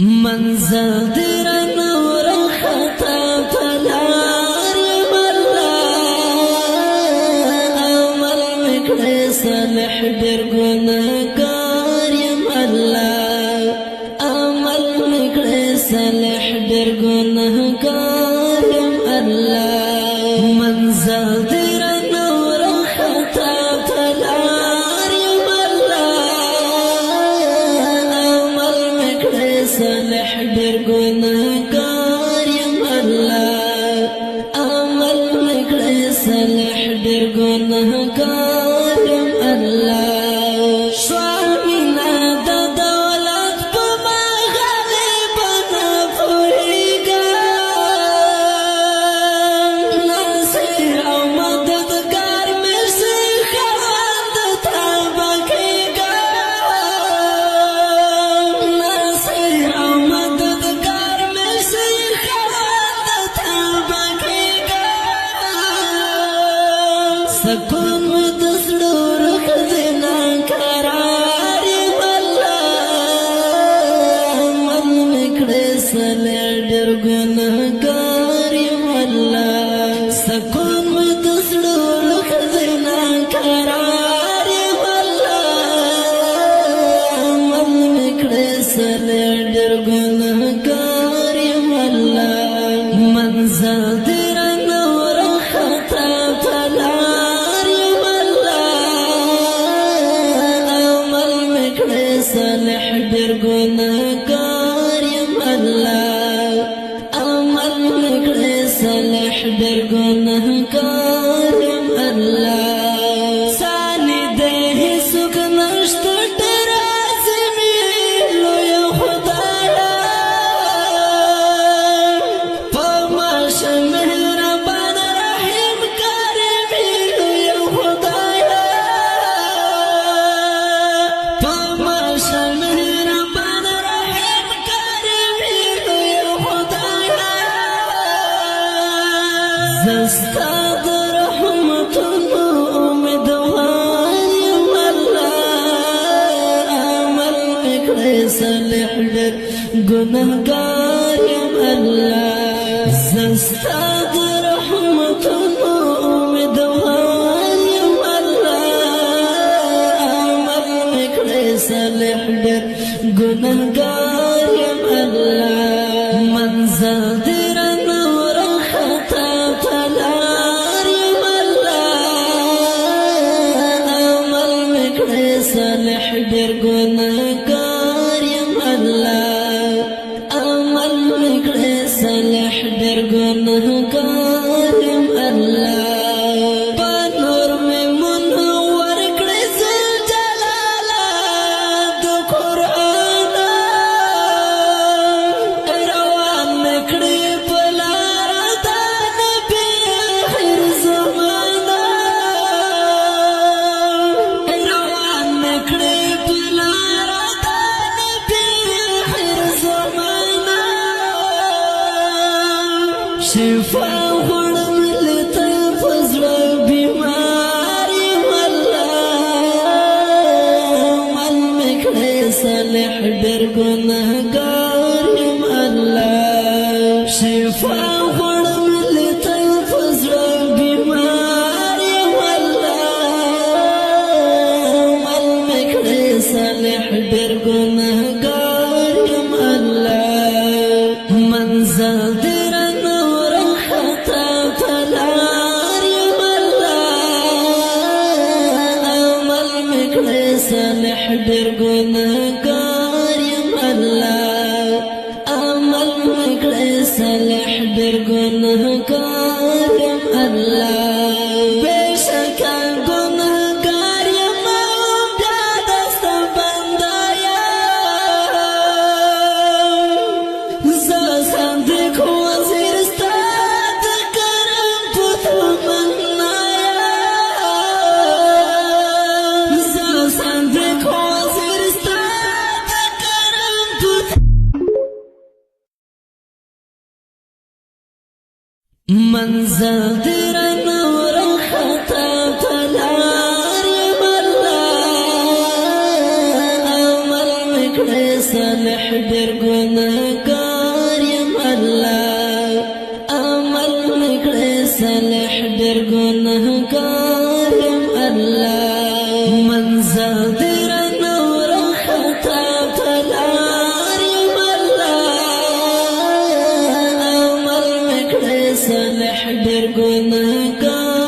منزل در نور خطا پلار ملا عمل مکڑی صالح در گناہگار ملا عمل مکڑی صالح در گناہگار ملا منزل در نور خطا پلار ملا عمل مکڑی صالح در گناہگار اللہ عمل مکڑی صالح در گناہگار اللہ شوامنا دا دولت پا ما غالبنا پوئیگا ناصر او مددگار مرسی خواند تابکیگا ناصر او مددگار مرسی خواند تابکیگا سکون مدسلو رخ دینا قرار ملا عمل مکڑی صالح در گناہگار ملا سکون مدسلو رخ دینا قرار ملا عمل مکڑی صالح در گناہگار ملا منزل در نور خطا پلار ملا عمل مکڑی صالح در گناہگار ملا عمل مکڑی صالح در گناہگار ملا ثانی دeh سکھ نشت ڈر عظمی لوی خدایا پماش مہربان رحیم کریمی لوی خدایا پماش مہربان رحیم کریمی لوی خدایا زستاد رحمتنا امیدوار ملا عمل مکڑی صالح در گناہگار ملا زستاد رحمتنا امیدوار ملا عمل مکڑی صالح در گناہگار ملا منزل در نور خطا پلار ملا عمل مکڑی صالح در گناہگار ملا عمل مکڑی صالح در گناہگار ملا بنور میں منور کڑی زلجلالا دو قرآن روان مکڑی پلار دا نبی آخر زمانا روان مکڑی پلار دا نبی آخر زمانا شفا غړم لته فزړه بیماری ملا عمل مکڑی صالح در گناہگار ملا شفا غړم لته فزړه بیماری ملا عمل مکڑی صالح در گناہگار ملا منزل در نور خطا پلار ملا عمل مکڑی صالح در گناہگار ملا عمل مکڑی صالح در گناہگار ملا بیشکا گناہگار یما بیا دست بندایا صندوق وزیر استاد کرم پتو منایا صندوق وزیر استاد کرم پتو منزل در نور خطا پلار ملا عمل مکڑی صالح در ګناهګار یم الله عمل مې کړی صالح ډېر ګناهګار یم الله منزل دې رانه ورخطا ته لار یم الله عمل مې کړی صالح ډېر ګناهګار